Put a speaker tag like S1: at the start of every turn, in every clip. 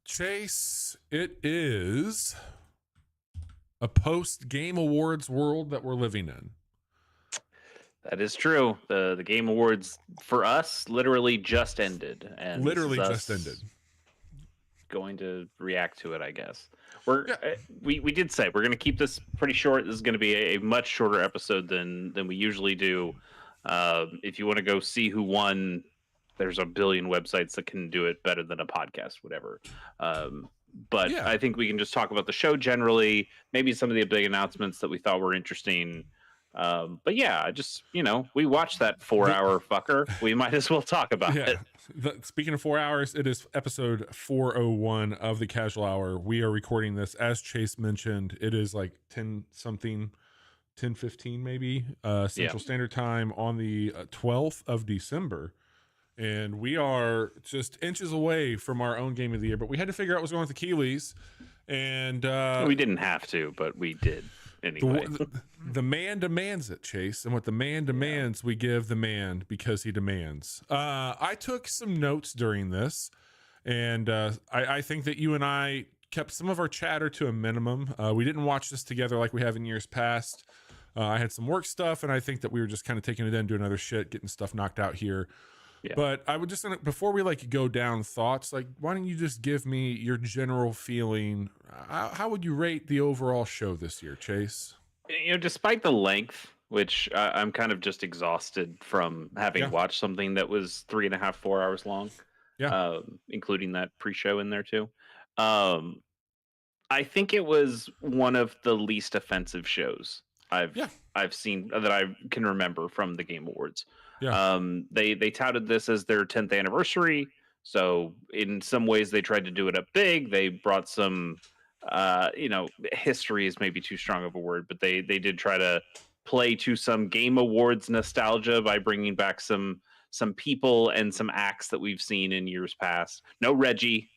S1: Chase, it is a post-Game Awards world that we're living in.
S2: That is true. The Game Awards for us literally just ended, and
S1: Literally
S2: this is
S1: just ended.
S2: going to react to it, I guess. We're
S1: Yeah.
S2: we did say we're going to keep this pretty short. This is going to be a much shorter episode than we usually do. If you want to go see who won, there's a billion websites that can do it better than a podcast, whatever. But
S1: Yeah.
S2: I think we can just talk about the show generally, maybe some of the big announcements that we thought were interesting. But yeah, just, we watched that 4-hour fucker. We might as well talk about it.
S1: Speaking of 4 hours, it is episode 401 of the Casual Hour. We are recording this, as Chase mentioned. It is like 10:15 maybe, Central Standard Time on the 12th of December. And we are just inches away from our own game of the year, but we had to figure out what's going on with the Keighley's. And
S2: we didn't have to, but we did anyway.
S1: The man demands it, Chase. And what the man demands, we give the man because he demands. I took some notes during this, and I think that you and I kept some of our chatter to a minimum. We didn't watch this together like we have in years past. I had some work stuff, and I think that we were just kind of taking it in, doing other shit, getting stuff knocked out here. Yeah. But I would just, before we go down thoughts, why don't you just give me your general feeling? How would you rate the overall show this year, Chase?
S2: Despite the length, which I'm kind of just exhausted from having watched something that was 3.5, 4 hours long, including that pre-show in there too. I think it was one of the least offensive shows I've seen that I can remember from the Game Awards. Yeah. They touted this as their 10th anniversary, so in some ways they tried to do it up big. They brought some, history is maybe too strong of a word, but they did try to play to some Game Awards nostalgia by bringing back some people and some acts that we've seen in years past. No Reggie.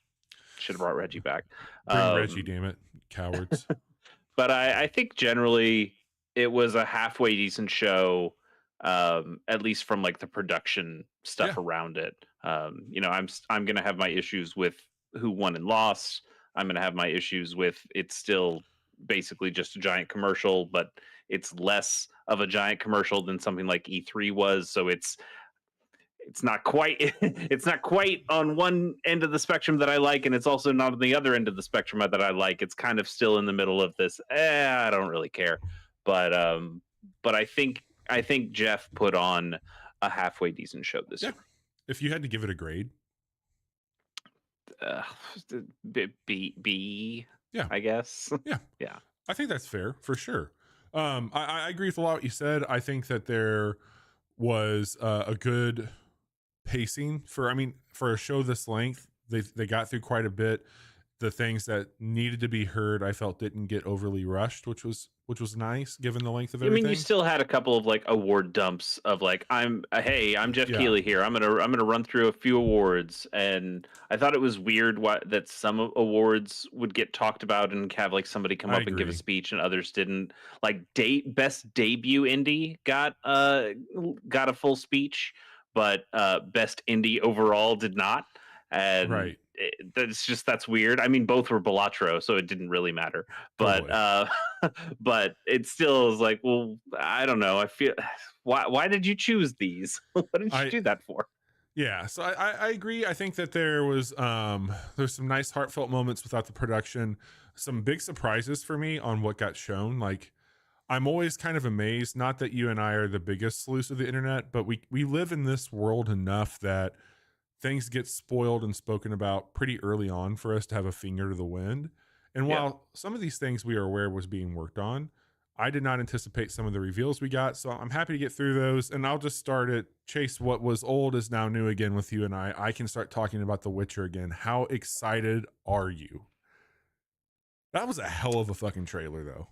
S2: Should have brought Reggie back.
S1: Bring Reggie, damn it, cowards.
S2: But I think generally it was a halfway decent show. At least from the production stuff around it. I'm gonna have my issues with who won and lost. I'm gonna have my issues with it's still basically just a giant commercial, but it's less of a giant commercial than something like E3 was. So it's not quite it's not quite on one end of the spectrum that I like, and it's also not on the other end of the spectrum that I like. It's kind of still in the middle of this. I don't really care, but I think Jeff put on a halfway decent show this year.
S1: If you had to give it a grade,
S2: B. Yeah, I guess.
S1: Yeah. I think that's fair for sure. I agree with a lot what you said. I think that there was a good pacing for a show this length. They got through quite a bit. The things that needed to be heard, I felt didn't get overly rushed, which was nice given the length of everything.
S2: You still had a couple of award dumps of I'm Jeff Keighley here. I'm gonna run through a few awards, and I thought it was weird that some awards would get talked about and have somebody come up and give a speech, and others didn't. Best debut indie got a full speech, but best indie overall did not. And
S1: right.
S2: That's weird. Both were Balatro, so it didn't really matter. But but it still is well, I don't know. I feel why did you choose these? What did you do that for?
S1: Yeah, so I agree. I think that there's some nice heartfelt moments without the production. Some big surprises for me on what got shown. I'm always kind of amazed, not that you and I are the biggest sleuths of the internet, but we live in this world enough that things get spoiled and spoken about pretty early on for us to have a finger to the wind. And while some of these things we are aware was being worked on, I did not anticipate some of the reveals we got. So I'm happy to get through those. And I'll just start it. Chase, what was old is now new again with you and I. I can start talking about The Witcher again. How excited are you? That was a hell of a fucking trailer, though.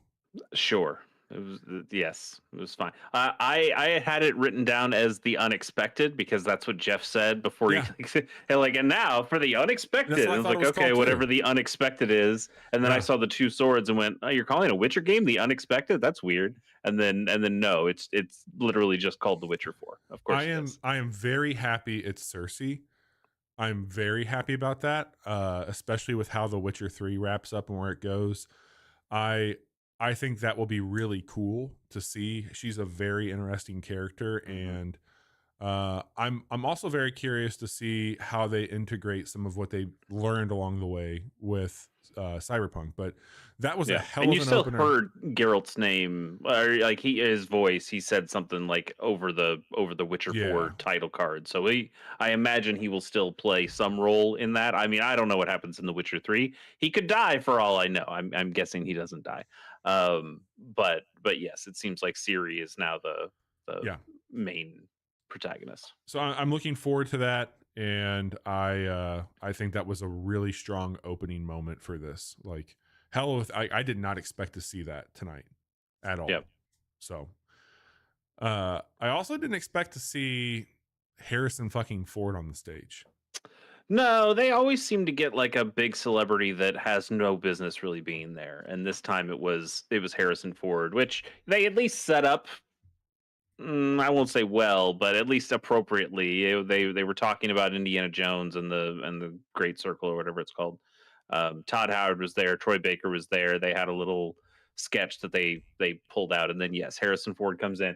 S2: Sure. It was yes, it was fine. I had it written down as the unexpected because that's what Jeff said before
S1: Yeah.
S2: he like, and now for the unexpected.
S1: That's what I
S2: And I was
S1: thought it
S2: like,
S1: was
S2: okay,
S1: called,
S2: whatever
S1: too.
S2: the unexpected is. And then I
S1: Yeah.
S2: saw the two swords and went, oh, you're calling a Witcher game the unexpected? That's weird. And then no, it's literally just called The Witcher 4. Of course
S1: I am very happy it's Cersei. I'm very happy about that, especially with how The Witcher 3 wraps up and where it goes. I think that will be really cool to see. She's a very interesting character, and I'm also very curious to see how they integrate some of what they learned along the way with Cyberpunk. But that was a hell
S2: and
S1: of
S2: you
S1: an
S2: still
S1: opener.
S2: heard Geralt's name, or like his voice. He said something like over the Witcher 4 title card. So I imagine he will still play some role in that. I mean, I don't know what happens in The Witcher 3. He could die for all I know. I'm guessing he doesn't die. But yes, it seems like Ciri is now the main protagonist.
S1: So I'm looking forward to that, and I think that was a really strong opening moment for this. Like, hell, I did not expect to see that tonight at all.
S2: Yep.
S1: So I also didn't expect to see Harrison fucking Ford on the stage.
S2: No, they always seem to get like a big celebrity that has no business really being there, and this time it was Harrison Ford, which they at least set up. I won't say well, but at least appropriately. They were talking about Indiana Jones and the Great Circle or whatever it's called. Todd Howard was there, Troy Baker was there. They had a little sketch that they pulled out, and then yes, Harrison Ford comes in.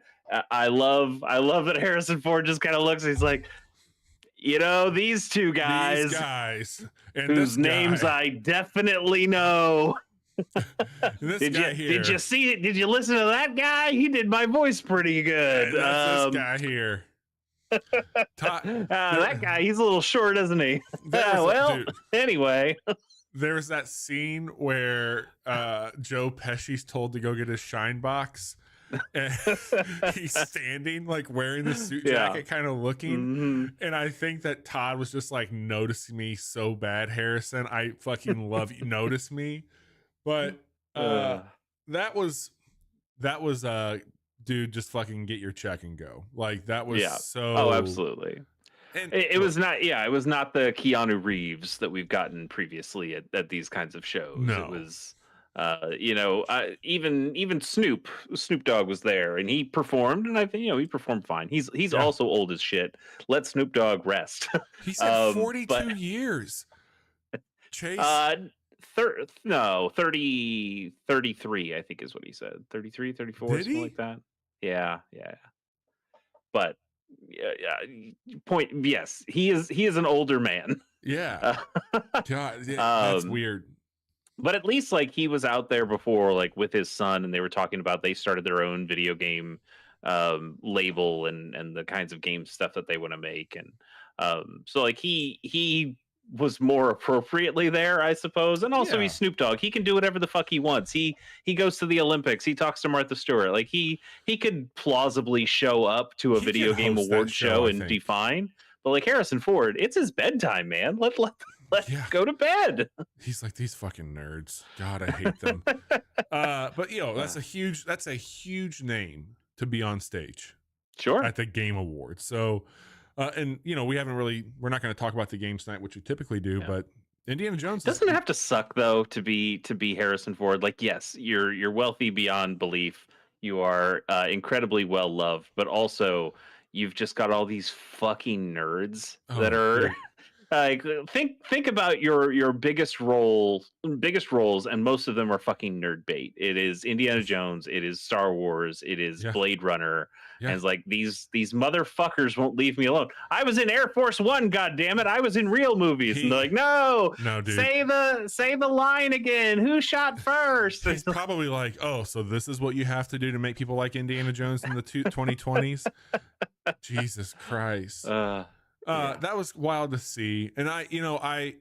S2: I love that Harrison Ford just kind of looks. He's like, you know, these guys
S1: and
S2: whose names I definitely know. Did you see it? Did you listen to that guy? He did my voice pretty good.
S1: That's this guy here.
S2: That guy, he's a little short, isn't he? Anyway.
S1: There's that scene where Joe Pesci's told to go get his shine box. And he's standing like wearing the suit jacket, kind of looking, and I think that Todd was just like, noticing me so bad, Harrison, I fucking love you, notice me. But that was dude, just fucking get your check and go. Like, that was so
S2: absolutely. And it was not the Keanu Reeves that we've gotten previously at these kinds of shows.
S1: No.
S2: It was even Snoop Dogg was there, and he performed, and I think he performed fine. He's also old as shit. Let Snoop Dogg rest.
S1: He said 42 years. Chase.
S2: 33, I think is what he said. 33, 34, something like that. Yeah. But point. Yes, he is an older man.
S1: Yeah. God, that's weird.
S2: But at least like he was out there before, like with his son, and they were talking about they started their own video game label and the kinds of game stuff that they want to make, and so like he was more appropriately there, I suppose. And also he's Snoop Dogg. He can do whatever the fuck he wants. He goes to the Olympics. He talks to Martha Stewart. Like he could plausibly show up to a video game award show and be fine. But like Harrison Ford, it's his bedtime, man. Let's go to bed.
S1: He's like, these fucking nerds. God, I hate them. But that's a huge name to be on stage.
S2: Sure.
S1: At the Game Awards. So and we're not going to talk about the games tonight, which we typically do, but Indiana Jones
S2: doesn't have to suck though to be Harrison Ford. Like, yes, you're wealthy beyond belief. You are incredibly well loved, but also you've just got all these fucking nerds that are like, think about your biggest roles, and most of them are fucking nerd bait. It is Indiana Jones, it is Star Wars, it is Blade Runner. And it's like these motherfuckers won't leave me alone. I was in Air Force One, goddammit. I was in real movies. And they're like, no, dude. Say the line again. Who shot first?
S1: He's probably like, oh, so this is what you have to do to make people like Indiana Jones in the 2020s. Jesus Christ. That was wild to see. And I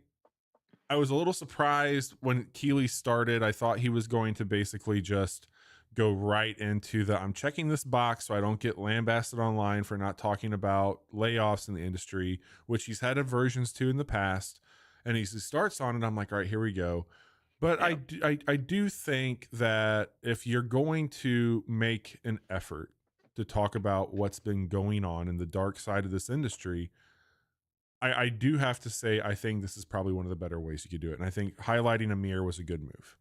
S1: I was a little surprised when Keighley started. I thought he was going to basically just go right into the I'm checking this box so I don't get lambasted online for not talking about layoffs in the industry, which he's had aversions to in the past. And he starts on it. I'm like, all right, here we go. But
S2: Yeah.
S1: I do think that if you're going to make an effort to talk about what's been going on in the dark side of this industry, I do have to say, I think this is probably one of the better ways you could do it. And I think highlighting Amir was a good move.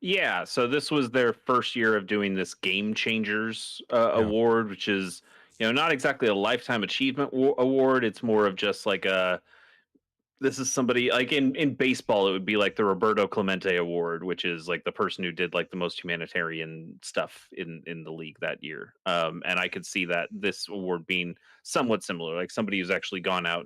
S2: Yeah, so this was their first year of doing this Game Changers
S1: Yeah.
S2: award, which is, not exactly a lifetime achievement award. It's more of just like this is somebody like in baseball, it would be like the Roberto Clemente Award, which is like the person who did like the most humanitarian stuff in the league that year. And I could see that this award being somewhat similar, like somebody who's actually gone out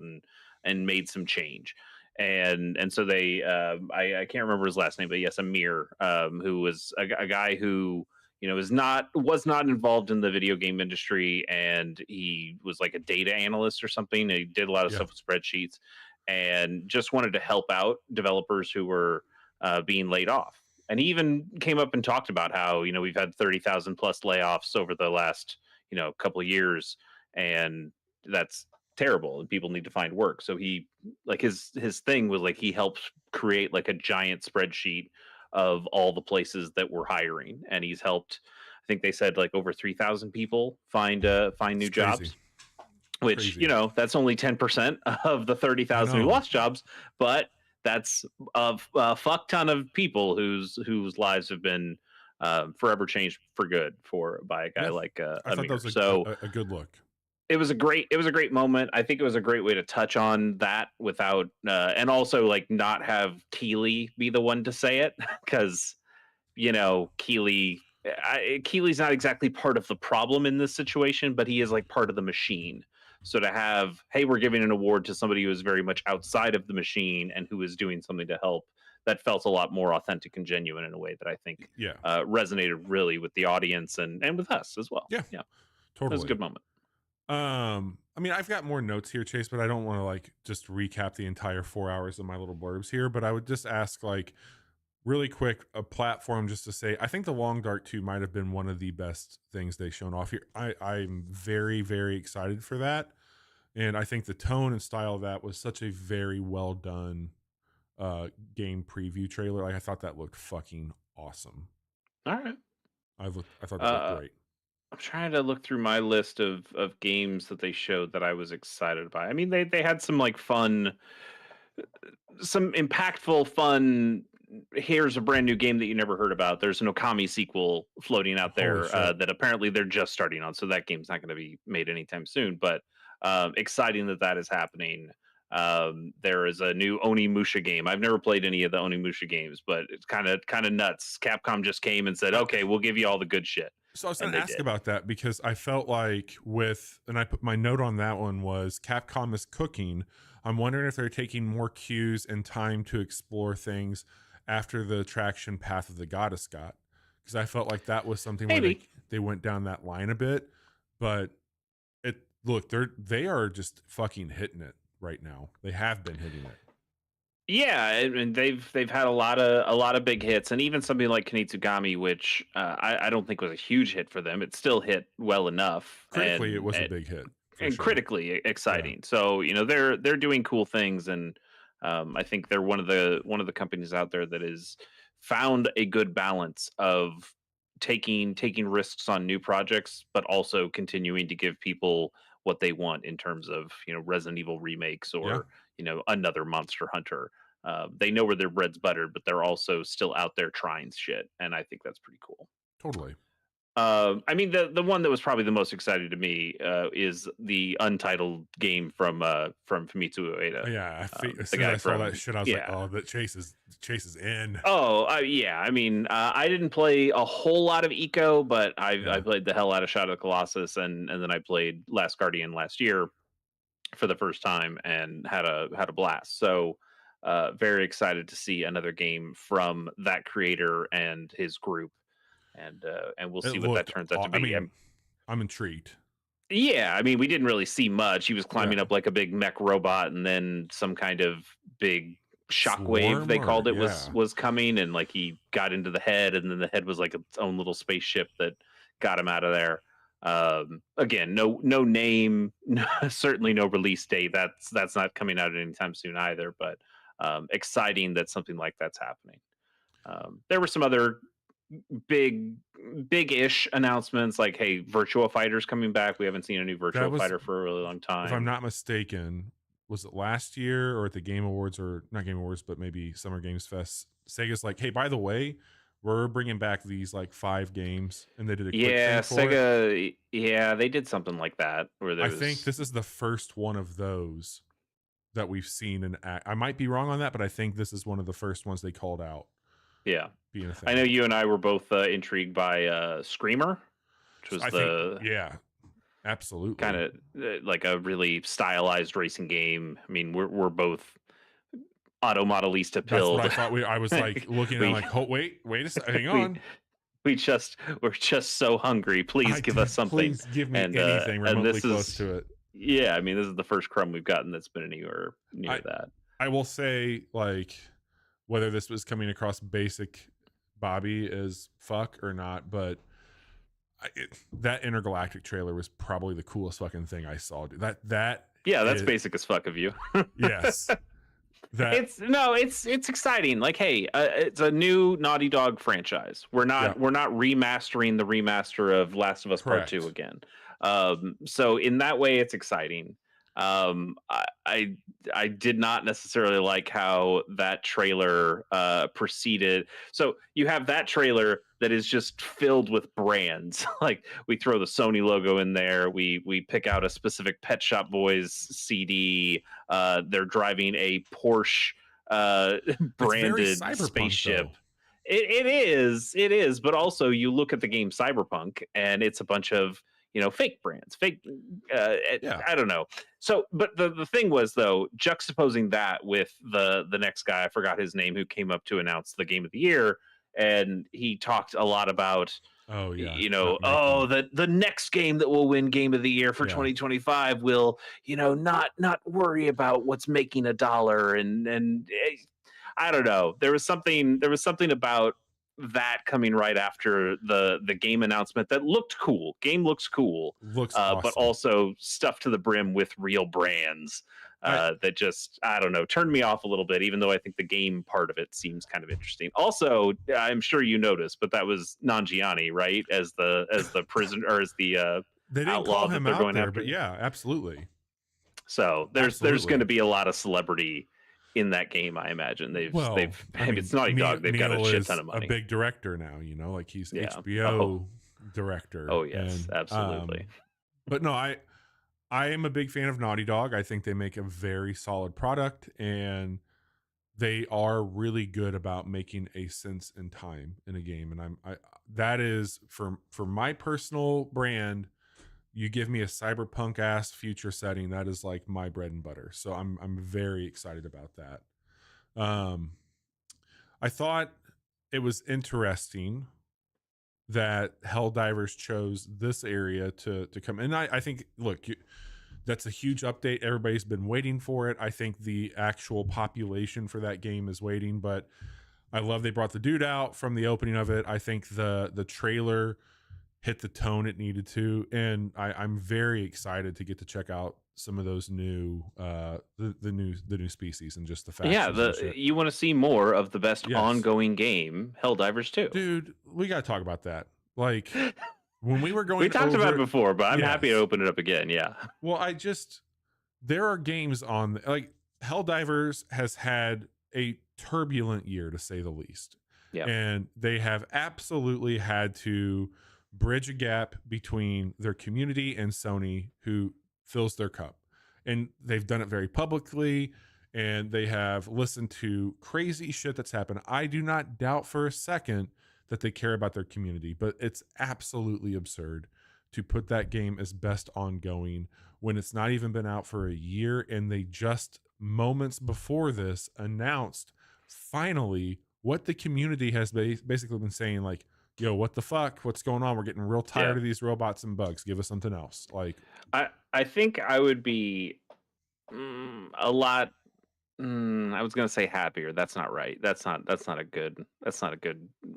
S2: and made some change. And so they I can't remember his last name, but yes, Amir, who was a guy who was not involved in the video game industry, and he was like a data analyst or something. He did a lot of
S1: Yeah.
S2: stuff with spreadsheets and just wanted to help out developers who were being laid off. And he even came up and talked about how we've had 30,000 plus layoffs over the last couple of years, and that's terrible, and people need to find work. So he like his thing was like he helped create like a giant spreadsheet of all the places that were hiring, and he's helped. I think they said like over 3,000 people find
S1: It's
S2: new
S1: crazy.
S2: jobs, which
S1: Crazy.
S2: that's only 10% of the 30,000 who
S1: know.
S2: lost jobs, but that's a fuck ton of people whose lives have been forever changed for good by a guy
S1: Yeah.
S2: like
S1: I thought that
S2: Amir.
S1: was
S2: So
S1: a good look.
S2: it was a great moment. I think it was a great way to touch on that without and also like not have Keighley be the one to say it, because Keighley's not exactly part of the problem in this situation, but he is like part of the machine. So to have, hey, we're giving an award to somebody who is very much outside of the machine and who is doing something to help, that felt a lot more authentic and genuine in a way that I think
S1: Yeah.
S2: resonated really with the audience and with us as well.
S1: Yeah.
S2: Yeah, that was a
S1: Totally.
S2: good moment.
S1: I mean, I've got more notes here, Chase, but I don't want to like just recap the entire 4 hours of my little blurbs here. But I would just ask, like, really quick, a platform just to say, I think the Long Dark 2 might have been one of the best things they've shown off here. I'm very, very excited for that. And I think the tone and style of that was such a very well done game preview trailer. Like, I thought that looked fucking awesome.
S2: All right.
S1: I thought that looked great.
S2: I'm trying to look through my list of games that they showed that I was excited by. I mean, they had some like fun, some impactful, fun. Here's a brand new game that you never heard about. There's an Okami sequel floating out
S1: Holy
S2: there
S1: shit.
S2: that apparently they're just starting on, so that game's not going to be made anytime soon. But exciting that is happening. There is a new Onimusha game. I've never played any of the Onimusha games, but it's kind of nuts. Capcom just came and said, "Okay, we'll give you all the good shit."
S1: So I was going
S2: And
S1: to
S2: they
S1: ask
S2: did.
S1: about that because I felt like and I put my note on that one was Capcom is cooking. I'm wondering if they're taking more cues and time to explore things after the attraction Path of the Goddess got, because I felt like that was something where
S2: Maybe.
S1: they went down that line a bit. But they are just fucking hitting it right now. They have been hitting it.
S2: Yeah, and they've had a lot of big hits, and even something like Kunitsugami, which I don't think was a huge hit for them. It still hit well enough,
S1: Critically, it was a big hit for
S2: and
S1: sure.
S2: critically
S1: Yeah.
S2: exciting. So they're doing cool things, and I think they're one of the companies out there that has found a good balance of taking risks on new projects, but also continuing to give people what they want in terms of Resident Evil remakes
S1: Yeah,
S2: or another Monster Hunter. They know where their bread's buttered, but they're also still out there trying shit, and I think that's pretty cool.
S1: totally.
S2: I mean, the one that was probably the most exciting to me is the untitled game from Famitsu Ueda,
S1: Yeah, as
S2: the
S1: soon as
S2: guy
S1: I saw
S2: from
S1: that shit, I was like,
S2: yeah.
S1: "Oh, that Chase is in."
S2: Oh, yeah. I mean, I didn't play a whole lot of Eco, but I
S1: Yeah,
S2: played the hell out of Shadow of the Colossus, and then I played Last Guardian last year for the first time and had a blast. So, very excited to see another game from that creator and his group, and we'll
S1: it
S2: see what that
S1: looked.
S2: turns out to
S1: I
S2: be.
S1: mean, I'm intrigued.
S2: Yeah, I mean, we didn't really see much. He was
S1: Yeah,
S2: climbing up like a big mech robot, and then some kind of big shockwave they called it
S1: yeah.
S2: was coming, and like he got into the head, and then the head was like its own little spaceship that got him out of there. Again, no name, certainly no release date. That's not coming out anytime soon either, but exciting that something like that's happening. There were some other big-ish announcements, like, hey, Virtua Fighter's coming back. We haven't seen a new
S1: That
S2: Virtua
S1: was,
S2: Fighter for a really long
S1: if I'm
S2: time.
S1: not mistaken, was it last year or at the Game Awards, or not Game Awards, but maybe Summer Games Fest? Sega's like, hey, by the way, we're bringing back these like 5 games, and they did a quick
S2: Yeah,
S1: thing for it.
S2: Sega. Yeah, they did something like that where there
S1: I think
S2: was.
S1: this is the first one of those that we've seen in act. I might be wrong on that, but I think this is one of the first ones they called out
S2: Yeah,
S1: being a
S2: I know
S1: thing.
S2: you and I were both intrigued by Screamer, which was
S1: I think,
S2: the
S1: yeah,
S2: kind
S1: absolutely.
S2: of like a really stylized racing game. I mean, we're both auto modelista
S1: That's what I
S2: pilled.
S1: thought. I was like looking at it, I'm
S2: we
S1: like, oh, wait a second, hang
S2: we
S1: on.
S2: we're just so hungry. Please give us something.
S1: Please give me
S2: And
S1: anything
S2: and
S1: remotely
S2: this
S1: close
S2: is,
S1: to it.
S2: yeah, I mean, this is the first crumb we've gotten that's been anywhere near
S1: I
S2: that.
S1: I will say, like, whether this was coming across basic Bobby as fuck or not, but that intergalactic trailer was probably the coolest fucking thing I saw. Dude. That
S2: Yeah, that's
S1: is,
S2: basic as fuck of you.
S1: yes, that,
S2: It's exciting. Like, hey, it's a new Naughty Dog franchise.
S1: yeah,
S2: We're not remastering the remaster of Last of Us Part Two
S1: correct.
S2: again. So in that way, it's exciting. I did not necessarily like how that trailer proceeded. So you have that trailer that is just filled with brands. Like, we throw the Sony logo in there. We pick out a specific Pet Shop Boys CD. They're driving a Porsche
S1: It's very
S2: branded
S1: cyberpunk
S2: spaceship.
S1: though.
S2: It is, but also you look at the game Cyberpunk, and it's a bunch of, fake brands, fake.
S1: Yeah,
S2: I don't know. So, but the thing was, though, juxtaposing that with the next guy, I forgot his name, who came up to announce the game of the year, and he talked a lot about,
S1: oh yeah, not
S2: oh,
S1: making,
S2: the next game that will win game of the year for
S1: yeah,
S2: 2025 will, not worry about what's making a dollar, and I don't know. There was something about that coming right after the game announcement that looked cool. Game looks cool,
S1: looks
S2: but
S1: awesome.
S2: also stuffed to the brim with real brands.
S1: I
S2: That just, I don't know, turned me off a little bit, even though I think the game part of it seems kind of interesting. Also, I'm sure you noticed, but that was Nanjiani, right? As the prisoner, or as the
S1: they didn't call
S2: outlaw that
S1: him
S2: they're
S1: out
S2: going
S1: there, but
S2: after.
S1: yeah, absolutely,
S2: So there's going
S1: absolutely.
S2: to be a lot of celebrity in that game, I imagine.
S1: Well, I mean,
S2: It's Naughty Dog. They've got a
S1: Neil
S2: shit
S1: is
S2: ton of
S1: a
S2: money.
S1: big director now, like he's
S2: Yeah.
S1: HBO director.
S2: Oh yes,
S1: And
S2: absolutely.
S1: but no, I am a big fan of Naughty Dog. I think they make a very solid product, and they are really good about making a sense in time in a game. And I that is for my personal brand. You give me a cyberpunk ass future setting, that is like my bread and butter. So I'm very excited about that. Um, I thought it was interesting that Helldivers chose this area to come. And I think, look, that's a huge update. Everybody's been waiting for it. I think the actual population for that game is waiting, but I love they brought the dude out from the opening of it. I think the trailer hit the tone it needed to, and I'm very excited to get to check out some of those new the new species and just the
S2: Yeah,
S1: factions and shit.
S2: you want to see more of the best
S1: Yes,
S2: ongoing game, Helldivers 2.
S1: dude, we got to talk about that. Like when we were
S2: We
S1: going
S2: talked about it
S1: over,
S2: before, but I'm happy to
S1: yes.
S2: open it up again. Yeah.
S1: Well, there are games on, like, Helldivers has had a turbulent year to say the least.
S2: Yeah.
S1: And they have absolutely had to bridge a gap between their community and Sony, who fills their cup. And they've done it very publicly, and they have listened to crazy shit that's happened. I do not doubt for a second that they care about their community, but it's absolutely absurd to put that game as best ongoing when it's not even been out for a year, and they just moments before this announced finally what the community has basically been saying, like, yo, what the fuck, what's going on, we're getting real
S2: Yeah.
S1: tired of these robots and bugs, give us something else. Like,
S2: I think I would be a lot. I was gonna say happier. That's not right. That's not a good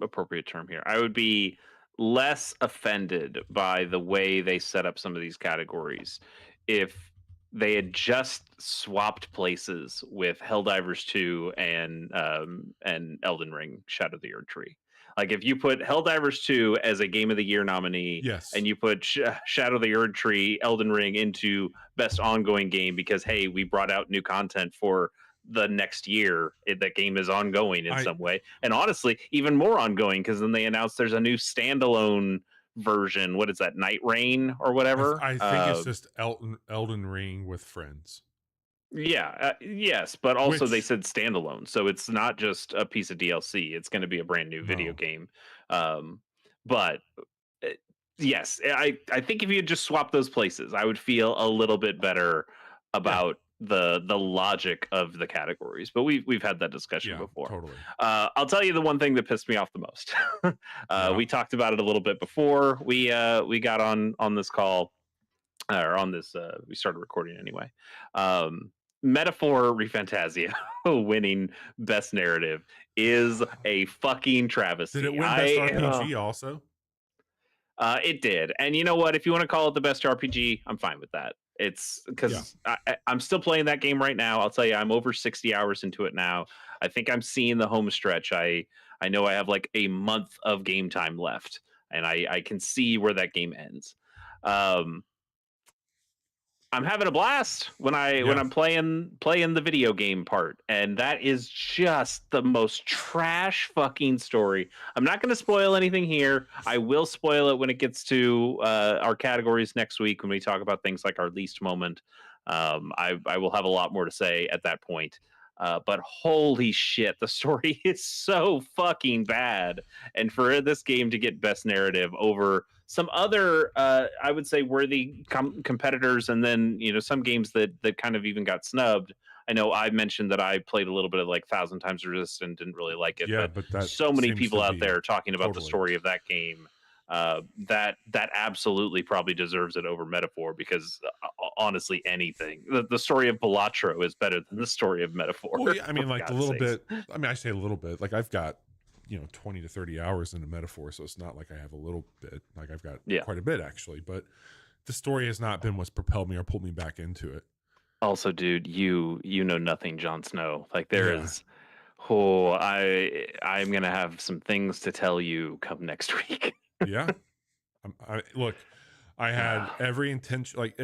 S2: appropriate term here. I would be less offended by the way they set up some of these categories if they had just swapped places with Helldivers 2 and Elden Ring Shadow of the Erd Tree. Like if you put Helldivers 2 as a Game of the Year nominee
S1: Yes.
S2: and you put Shadow of the Erd Tree, Elden Ring into best ongoing game because hey, we brought out new content for the next year. That game is ongoing in
S1: I
S2: some way, and honestly even more ongoing because then they announced there's a new standalone version. What is that, Night Rain or whatever?
S1: I think it's just Elden Ring with friends.
S2: Yeah, yes, but also they
S1: Which
S2: said standalone, so it's not just a piece of DLC. It's going to be a brand new video
S1: no.
S2: game. But uh, yes, I think if you had just swapped those places, I would feel a little bit better
S1: Yeah.
S2: about the logic of the categories. But we've had that discussion
S1: Yeah,
S2: before.
S1: totally.
S2: I'll tell you the one thing that pissed me off the most.
S1: Yeah.
S2: We talked about it a little bit before we got on this call or on this. We started recording anyway. Metaphor Refantasia winning best narrative is a fucking travesty.
S1: Did it win best RPG also?
S2: It did. And you know what? If you want to call it the best RPG, I'm fine with that. It's because I'm still playing that game right now. I'll tell you, I'm over 60 hours into it now. I think I'm seeing the home stretch. I know I have like a month of game time left, and I can see where that game ends. I'm having a blast when I'm playing the video game part, and that is just the most trash fucking story. I'm not going to spoil anything here. I will spoil it when it gets to our categories next week when we talk about things like our least moment. I will have a lot more to say at that point. But holy shit, the story is so fucking bad. And for this game to get best narrative over some other, I would say, worthy competitors, and then some games that kind of even got snubbed. I know I mentioned that I played a little bit of like Thousand Times Resist and didn't really like it.
S1: Yeah, but that
S2: so many
S1: seems
S2: people
S1: to
S2: out
S1: be
S2: there talking about the
S1: totally.
S2: story of that game. That absolutely probably deserves it over Metaphor because honestly, anything the story of Balatro is better than the story of Metaphor.
S1: Well, yeah, I mean,
S2: for
S1: like a
S2: God's
S1: little
S2: sakes.
S1: bit. I mean, I say a little bit. Like I've got 20 to 30 hours into Metaphor, so it's not like I have a little bit. Like I've got quite a bit actually, but the story has not been what's propelled me or pulled me back into it.
S2: Also, dude, you know nothing, Jon Snow. Like there is. Oh, I'm gonna have some things to tell you come next week.
S1: Yeah. Look, I had every intention. Like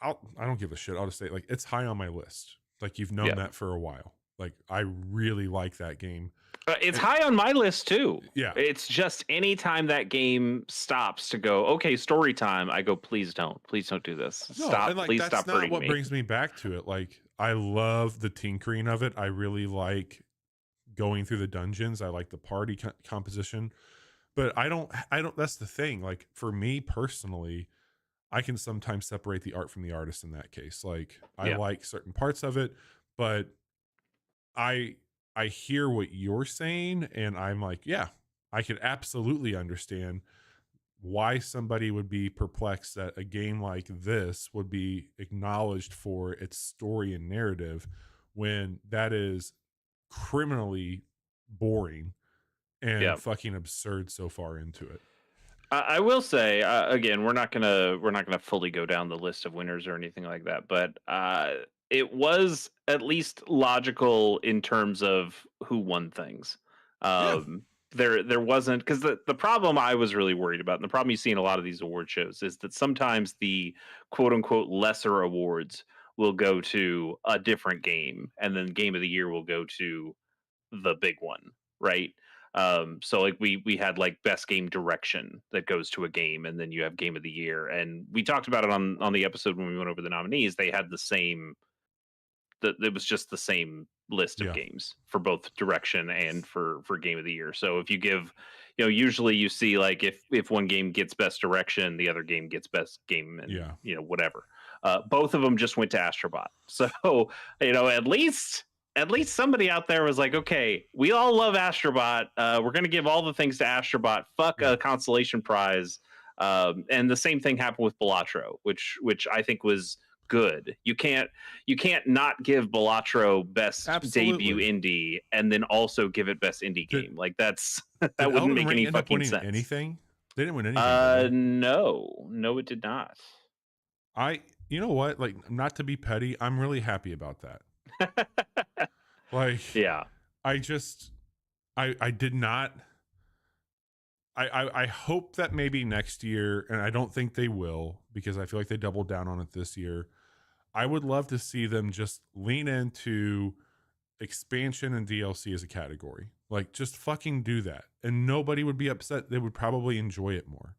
S1: I don't give a shit. I'll just say like it's high on my list. Like you've known that for a while. Like I really like that game.
S2: It's high on my list too.
S1: Yeah.
S2: It's just anytime that game stops to go, okay, story time, I go, please don't do this.
S1: No,
S2: Stop.
S1: and like,
S2: Please
S1: that's
S2: stop
S1: not
S2: hurting
S1: what
S2: me.
S1: brings me back to it. Like I love the tinkering of it. I really like going through the dungeons. I like the party composition, but I don't, that's the thing. Like for me personally, I can sometimes separate the art from the artist in that case. Like I like certain parts of it, but I hear what you're saying and I'm like, yeah, I could absolutely understand why somebody would be perplexed that a game like this would be acknowledged for its story and narrative when that is criminally boring and fucking absurd so far into it.
S2: I will say again, we're not gonna fully go down the list of winners or anything like that, but it was at least logical in terms of who won things. There wasn't, because the problem I was really worried about, and the problem you see in a lot of these award shows, is that sometimes the quote unquote lesser awards will go to a different game, and then Game of the Year will go to the big one, right? So like we had like best game direction that goes to a game, and then you have Game of the Year, and we talked about it on the episode when we went over the nominees. They had the same, it was just the same list of games for both direction and for Game of the Year. So if you give, usually you see like if one game gets best direction, the other game gets best game, and whatever. Both of them just went to Astrobot. So at least somebody out there was like, okay, we all love Astrobot. We're going to give all the things to Astrobot. Fuck a consolation prize. And the same thing happened with Balatro, which I think was good. You can't not give Balatro best
S1: Absolutely.
S2: debut indie and then also give it best indie game. Like that's that
S1: Did
S2: wouldn't
S1: Elden
S2: make
S1: Ring
S2: any
S1: end up
S2: fucking
S1: winning
S2: sense.
S1: anything? They didn't win anything, did they?
S2: No, it did not.
S1: You know what? Like, not to be petty, I'm really happy about that. Like,
S2: Yeah.
S1: I did not. I hope that maybe next year, and I don't think they will because I feel like they doubled down on it this year. I would love to see them just lean into expansion and DLC as a category. Like, just fucking do that, and nobody would be upset. They would probably enjoy it more,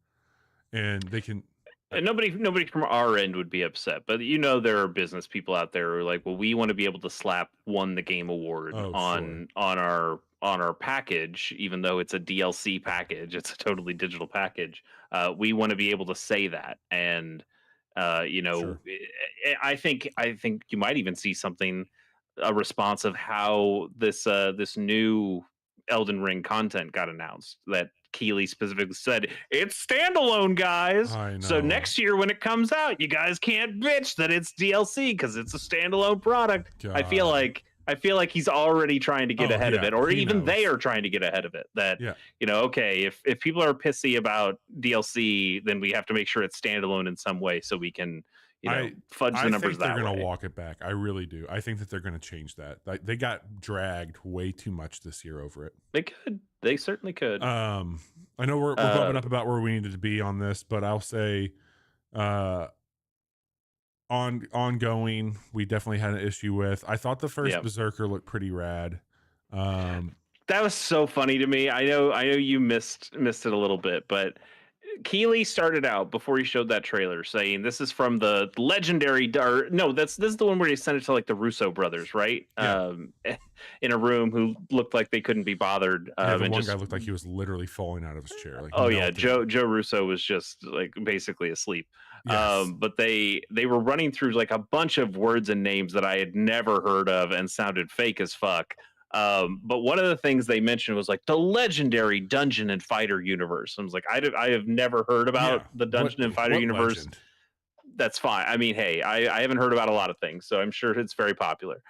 S1: and they can.
S2: And nobody from our end would be upset, but there are business people out there who are like, well, we want to be able to slap won the game award
S1: Oh,
S2: on our package, even though it's a DLC package, it's a totally digital package. We want to be able to say that, and
S1: Sure.
S2: I think you might even see a response of how this new Elden Ring content got announced, that Keighley specifically said it's standalone, guys.
S1: I
S2: So
S1: know.
S2: next year when it comes out, you guys can't bitch that it's DLC because it's a standalone product.
S1: God.
S2: I feel like he's already trying to get ahead of it, or even they are trying to get ahead of it. That okay, if people are pissy about DLC, then we have to make sure it's standalone in some way so we can fudge the numbers that way.
S1: I think they're going to walk it back. I really do. I think that they're going to change that. Like, they got dragged way too much this year over it.
S2: They could. They certainly could.
S1: I know we're bumping up about where we needed to be on this, but I'll say ongoing, we definitely had an issue with. I thought the first Berserker looked pretty rad.
S2: That was so funny to me. I know you missed it a little bit, but Keighley started out before he showed that trailer saying this is from the legendary this is the one where he sent it to like the Russo brothers, right? In a room, who looked like they couldn't be bothered.
S1: The one guy looked like he was literally falling out of his chair. Like,
S2: Joe Russo was just like basically asleep.
S1: Yes.
S2: But they were running through like a bunch of words and names that I had never heard of and sounded fake as fuck. But one of the things they mentioned was like the legendary Dungeon and Fighter universe. I was like, I have never heard about the Dungeon and Fighter universe.
S1: Legend?
S2: That's fine. I mean, hey, I haven't heard about a lot of things, so I'm sure it's very popular.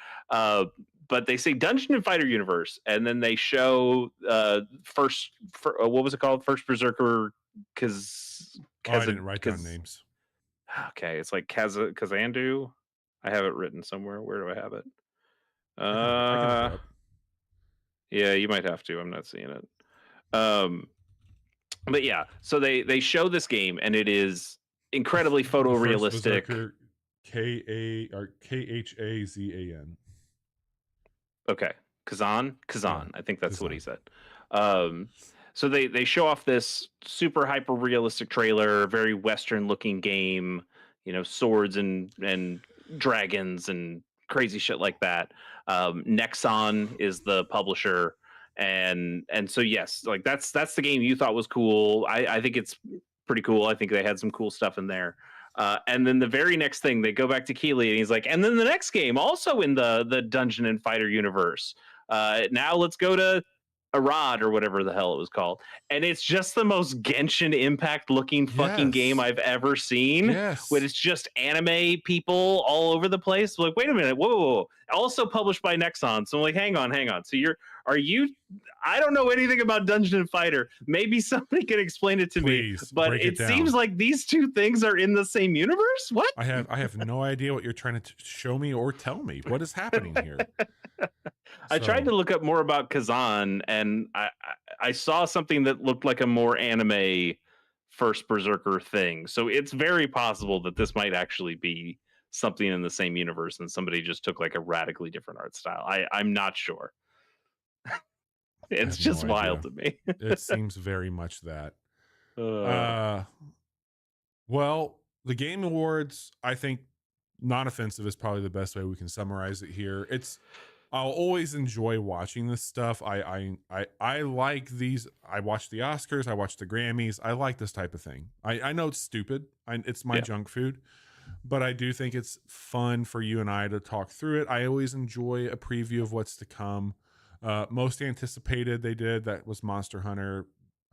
S2: But they say Dungeon and Fighter universe, and then they show what was it called? First Berserker,
S1: I didn't write down names.
S2: Okay, it's like Kazandu. I have it written somewhere. Where do I have it?
S1: I can look it up.
S2: Yeah, you might have to. I'm not seeing it. But yeah, so they show this game, and it is incredibly photorealistic.
S1: Khazan.
S2: Okay, Kazan. Yeah, I think that's Kazan. What he said. So they show off this super hyper realistic trailer, very Western looking game. Swords and dragons and crazy shit like that. Nexon is the publisher, and so yes, like that's the game you thought was cool. I think it's pretty cool. I think they had some cool stuff in there. And then the very next thing, they go back to Keighley, and he's like, and then the next game also in the Dungeon and Fighter universe. Now let's go to Arad or whatever the hell it was called, and it's just the most Genshin Impact looking fucking game I've ever seen.
S1: Yes,
S2: when it's just anime people all over the place. Like, wait a minute, whoa. Also published by Nexon. So I'm like, hang on. So I don't know anything about Dungeon and Fighter. Maybe somebody can explain it to me. But it seems like these two things are in the same universe. What?
S1: I have no idea what you're trying to show me or tell me. What is happening here?
S2: I tried to look up more about Kazan, and I saw something that looked like a more anime First Berserker thing. So it's very possible that this might actually be something in the same universe, and somebody just took like a radically different art style. I'm not sure. It's just wild to me.
S1: It seems very much that. Well, the Game Awards, I think non-offensive is probably the best way we can summarize it here. I'll always enjoy watching this stuff. I like these. I watch the Oscars. I watch the Grammys. I like this type of thing. I know it's stupid. It's my junk food, but I do think it's fun for you and I to talk through it. I always enjoy a preview of what's to come. Most anticipated that was Monster Hunter.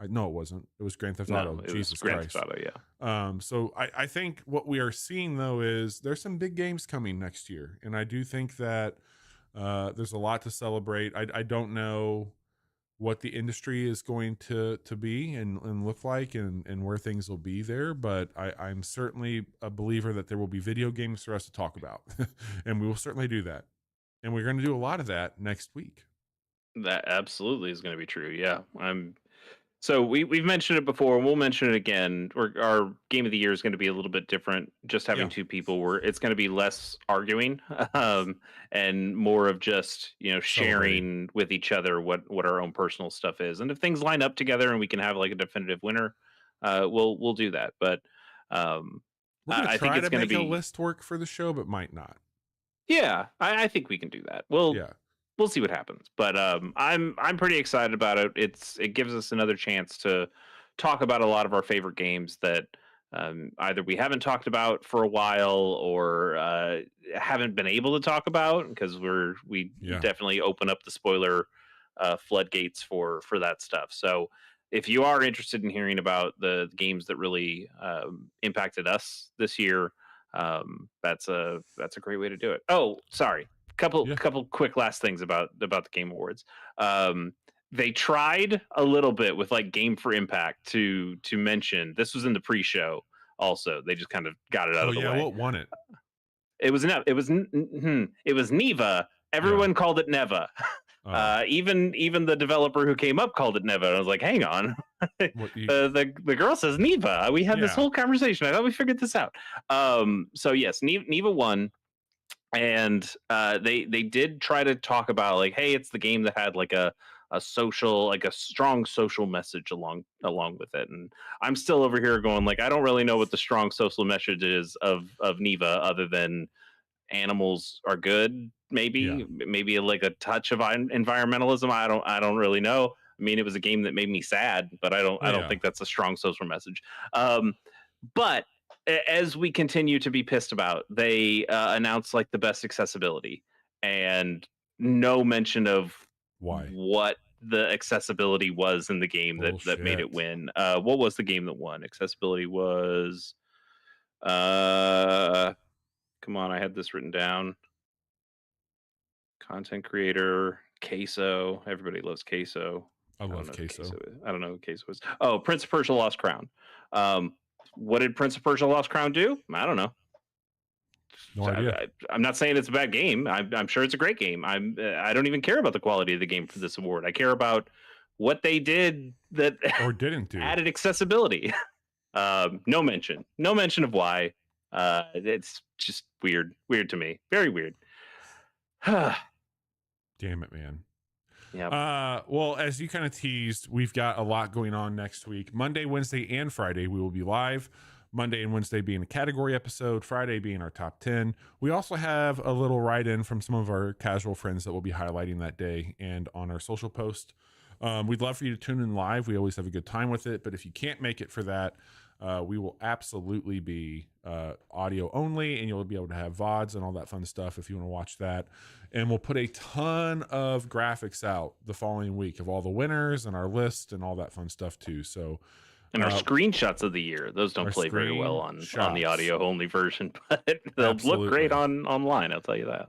S1: No, it wasn't. It was Grand Theft
S2: No,
S1: Auto.
S2: it was
S1: Jesus
S2: Grand
S1: Christ.
S2: Theft Auto, yeah.
S1: So I think what we are seeing though is there's some big games coming next year, and I do think that there's a lot to celebrate. I don't know what the industry is going to be and look like and where things will be there, but I'm certainly a believer that there will be video games for us to talk about, and we will certainly do that, and we're going to do a lot of that next week.
S2: That absolutely is going to be true. Yeah, So we've mentioned it before, and we'll mention it again. Our game of the year is going to be a little bit different. Just having
S1: Yeah,
S2: two people, where it's going to be less arguing, and more of just
S1: celebrating.
S2: sharing with each other what our own personal stuff is. And if things line up together and we can have like a definitive winner, we'll do that. But um,
S1: We're going to
S2: I think
S1: try
S2: it's
S1: to
S2: going to
S1: make a
S2: be
S1: list work for the show, but might not.
S2: yeah. I think we can do that.
S1: Yeah.
S2: We'll see what happens. But I'm pretty excited about it. It gives us another chance to talk about a lot of our favorite games that either we haven't talked about for a while or haven't been able to talk about because we
S1: Yeah.
S2: definitely open up the spoiler floodgates for that stuff. So if you are interested in hearing about the games that really impacted us this year, that's a great way to do it. Oh, sorry,
S1: Yeah.
S2: couple quick last things about the Game Awards. Um, they tried a little bit with like Game for Impact to mention this was in the pre-show. Also, they just kind of got it out
S1: Oh
S2: of the
S1: yeah.
S2: way.
S1: What won it?
S2: It was Neva.
S1: Yeah.
S2: Everyone called it Neva.
S1: Oh,
S2: Even the developer who came up called it Neva. I was like, hang on,
S1: what you?
S2: the girl says Neva. We had this
S1: Yeah.
S2: whole conversation. I thought we figured this out. So yes, Neva won, and they did try to talk about like, hey, it's the game that had like a social, like a strong social message along with it. And I'm still over here going like, I don't really know what the strong social message is of Neva other than animals are good,
S1: Yeah.
S2: maybe like a touch of environmentalism. I don't really know. I mean, it was a game that made me sad, but
S1: Oh
S2: I don't
S1: yeah.
S2: think that's a strong social message. um but as we continue to be pissed about, they announced like the best accessibility and no mention of
S1: Why?
S2: what the accessibility was in the game that made it
S1: Bullshit.
S2: win. What was the game that won? Accessibility was uh come on, I had this written down. Content creator, Queso. Everybody loves Queso.
S1: I
S2: I don't
S1: love
S2: know who
S1: queso.
S2: Queso is. I don't know who Queso is. Oh, Prince of Persia: Lost Crown. Um, what did Prince of Persia: Lost Crown do? I don't know.
S1: No idea.
S2: I'm not saying it's a bad game. I'm sure it's a great game. I don't even care about the quality of the game for this award. I care about what they did that
S1: Or didn't do.
S2: added accessibility. No mention of why. It's just weird to me. Very weird.
S1: Damn it, man.
S2: Yeah.
S1: Well, as you kind of teased, we've got a lot going on next week. Monday, Wednesday, and Friday, we will be live. Monday and Wednesday being a category episode, Friday being our top 10. We also have a little write-in from some of our casual friends that we'll be highlighting that day and on our social post. We'd love for you to tune in live. We always have a good time with it, but if you can't make it for that, we will absolutely be audio only, and you'll be able to have VODs and all that fun stuff if you want to watch that. And we'll put a ton of graphics out the following week of all the winners and our list and all that fun stuff too. So,
S2: And our screenshots of the year, those don't
S1: our
S2: play very well on the audio only version, but they'll look great online, I'll tell you that.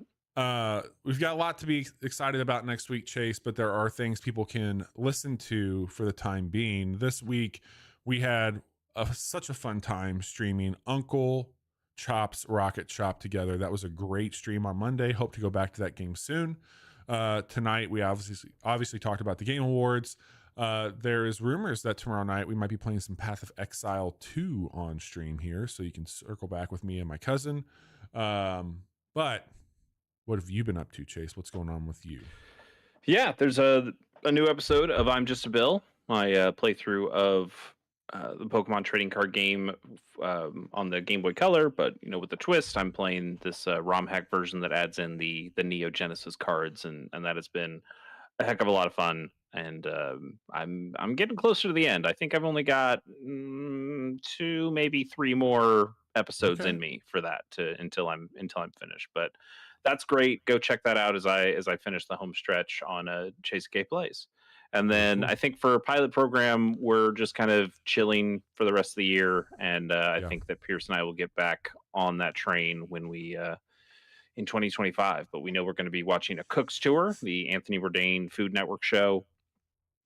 S1: We've got a lot to be excited about next week, Chase, but there are things people can listen to for the time being. This week, we had such a fun time streaming Uncle Chop's Rocket Shop together. That was a great stream on Monday. Hope to go back to that game soon. Tonight, we obviously talked about the Game Awards. There is rumors that tomorrow night we might be playing some Path of Exile 2 on stream here, so you can circle back with me and my cousin. But what have you been up to, Chase? What's going on with you?
S2: Yeah, there's a new episode of I'm Just a Bill, my playthrough of the Pokemon trading card game on the Game Boy Color, but with the twist, I'm playing this ROM hack version that adds in the Neo Genesis cards, and that has been a heck of a lot of fun. And I'm getting closer to the end. I think I've only got 2, maybe 3 more episodes in me for that until I'm finished. But that's great. Go check that out as I finish the home stretch on Chase Gay Plays. And
S1: Very
S2: then
S1: cool.
S2: I think for pilot program, we're just kind of chilling for the rest of the year. And I
S1: Yeah.
S2: think that Pierce and I will get back on that train when we in 2025. But we know we're going to be watching A Cook's Tour, the Anthony Bourdain Food Network show,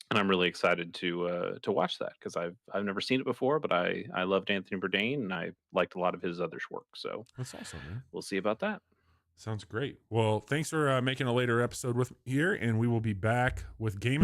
S2: and I'm really excited to watch that because I've never seen it before. But I loved Anthony Bourdain and I liked a lot of his other work. So
S1: That's awesome, man.
S2: we'll see about that.
S1: Sounds great. Well, thanks for making a later episode with here, and we will be back with Game